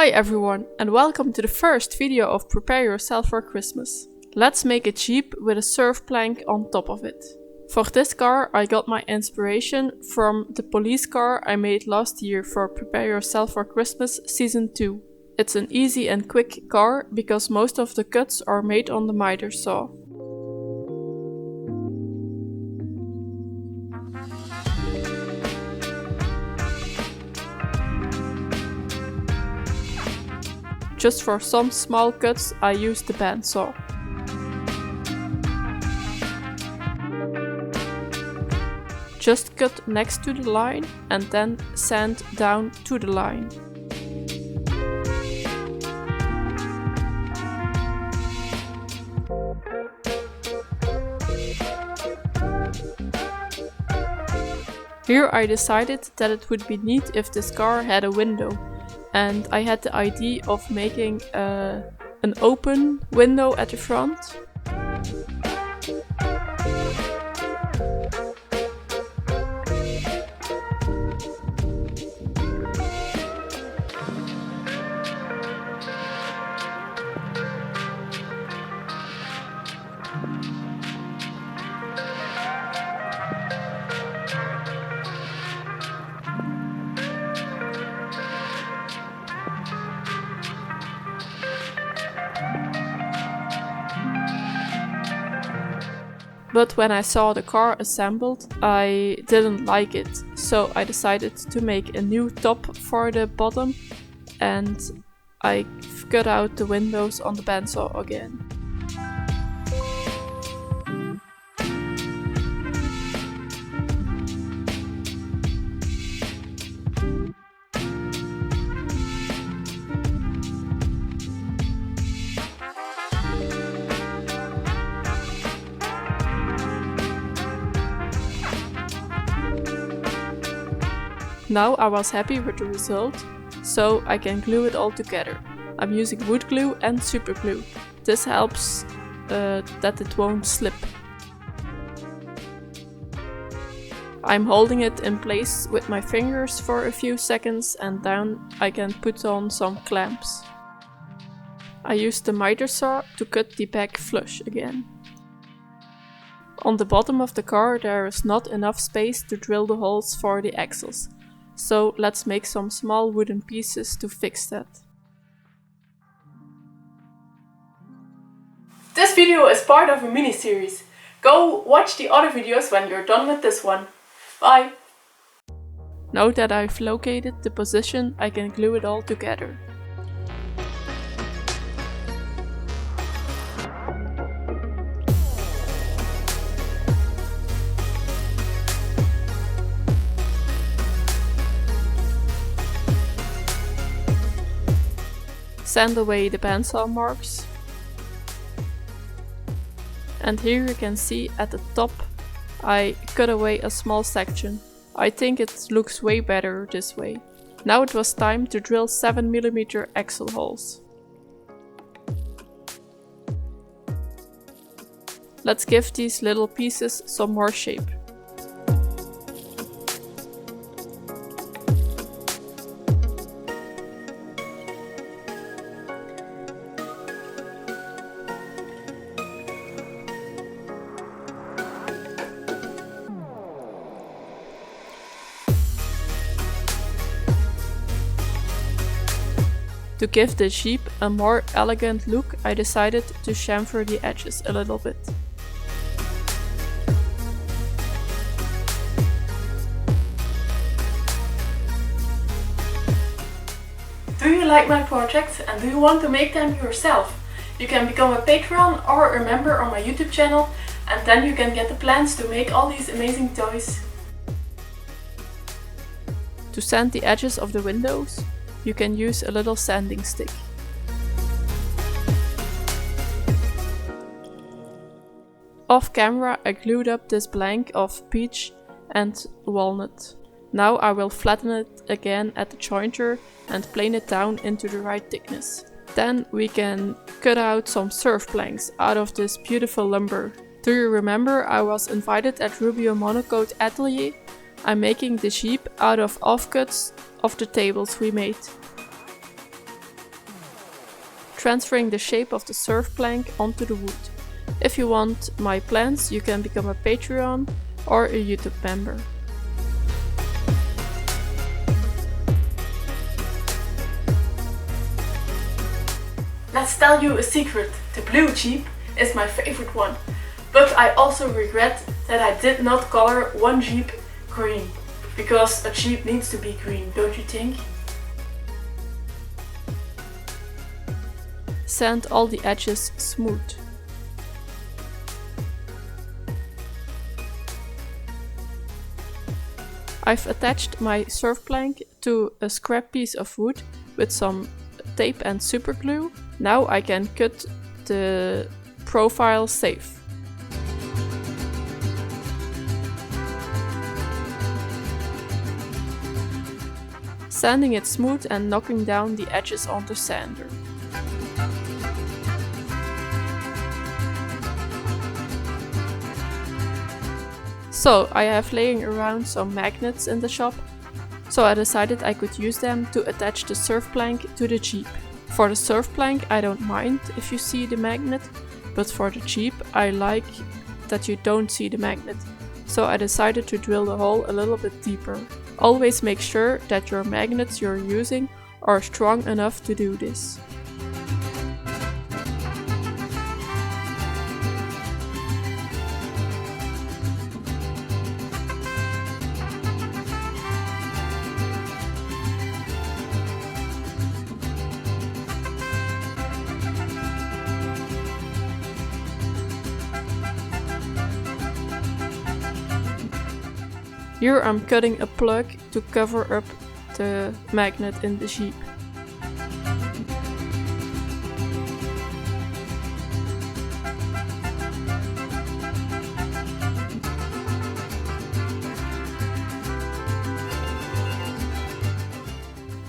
Hi everyone, and welcome to the first video of Prepare Yourself for Christmas. Let's make a Jeep with a surf plank on top of it. For this car I got my inspiration from the police car I made last year for Prepare Yourself for Christmas Season 2. It's an easy and quick car because most of the cuts are made on the miter saw. Just for some small cuts I used the bandsaw. Just cut next to the line and then sand down to the line. Here I decided that it would be neat if this car had a window. And I had the idea of making an open window at the front. But when I saw the car assembled, I didn't like it, so I decided to make a new top for the bottom and I cut out the windows on the bandsaw again. Now I was happy with the result, so I can glue it all together. I'm using wood glue and super glue. This helps that it won't slip. I'm holding it in place with my fingers for a few seconds and then I can put on some clamps. I used the miter saw to cut the back flush again. On the bottom of the car there is not enough space to drill the holes for the axles. So let's make some small wooden pieces to fix that. This video is part of a mini-series. Go watch the other videos when you're done with this one. Bye! Now that I've located the position, I can glue it all together. Sand away the bandsaw marks. And here you can see at the top I cut away a small section. I think it looks way better this way. Now it was time to drill 7mm axle holes. Let's give these little pieces some more shape. To give the Jeep a more elegant look, I decided to chamfer the edges a little bit. Do you like my projects and do you want to make them yourself? You can become a patron or a member on my YouTube channel and then you can get the plans to make all these amazing toys. To sand the edges of the windows, you can use a little sanding stick. Off camera I glued up this blank of peach and walnut. Now I will flatten it again at the jointer and plane it down into the right thickness. Then we can cut out some surf planks out of this beautiful lumber. Do you remember I was invited at Rubio Monocoat Atelier? I'm making the Jeep out of offcuts of the tables we made. transferring the shape of the surf plank onto the wood. If you want my plans, you can become a Patreon or a YouTube member. Let's tell you a secret, the blue Jeep is my favorite one. But I also regret that I did not color one Jeep green. Because a Jeep needs to be green, don't you think? Sand all the edges smooth. I've attached my surf plank to a scrap piece of wood with some tape and super glue. Now I can cut the profile safe. Sanding it smooth and knocking down the edges on the sander. So I have laying around some magnets in the shop, so I decided I could use them to attach the surf plank to the Jeep. For the surf plank I don't mind if you see the magnet, but for the Jeep I like that you don't see the magnet, so I decided to drill the hole a little bit deeper. Always make sure that your magnets you're using are strong enough to do this. Here I'm cutting a plug to cover up the magnet in the Jeep.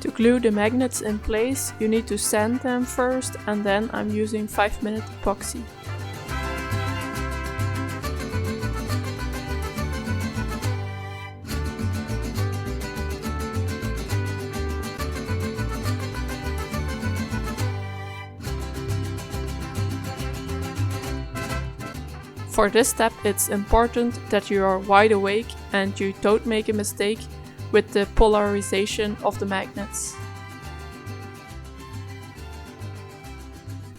To glue the magnets in place, you need to sand them first, and then I'm using 5-minute epoxy. For this step it's important that you are wide awake and you don't make a mistake with the polarization of the magnets.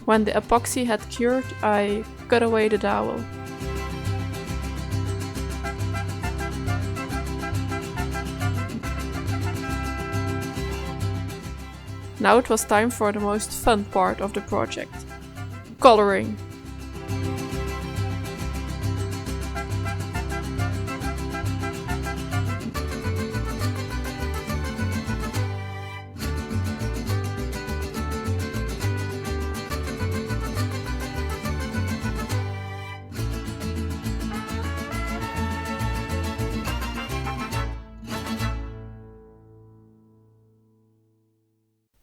When the epoxy had cured, I cut away the dowel. Now it was time for the most fun part of the project: coloring.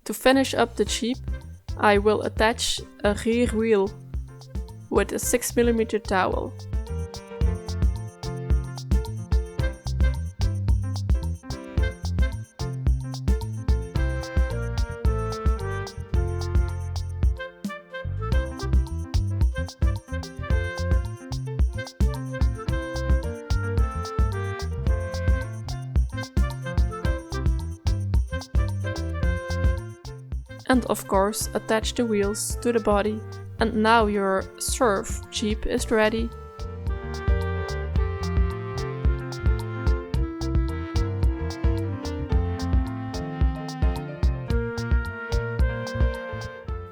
To finish up the Jeep, I will attach a rear wheel with a 6mm dowel. And of course attach the wheels to the body, and now your surf Jeep is ready.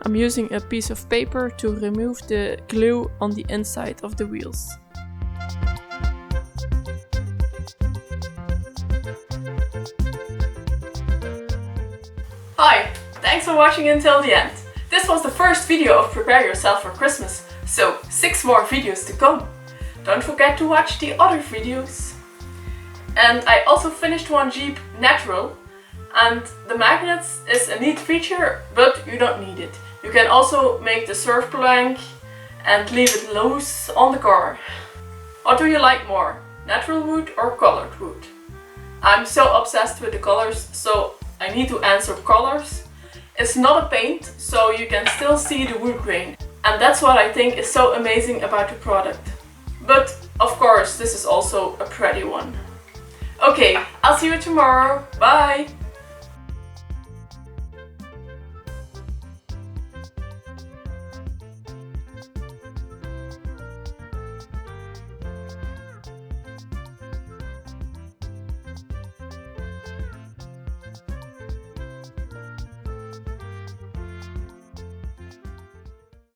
I'm using a piece of paper to remove the glue on the inside of the wheels. Hi! Thanks for watching until the end. This was the first video of Prepare Yourself for Christmas, so 6 more videos to come. Don't forget to watch the other videos. And I also finished one Jeep natural, and the magnets is a neat feature, but you don't need it. You can also make the surf plank and leave it loose on the car. What do you like more, natural wood or colored wood? I'm so obsessed with the colors, so I need to answer colors. It's not a paint, so you can still see the wood grain. And that's what I think is so amazing about the product. But of course, this is also a pretty one. Okay, I'll see you tomorrow. Bye!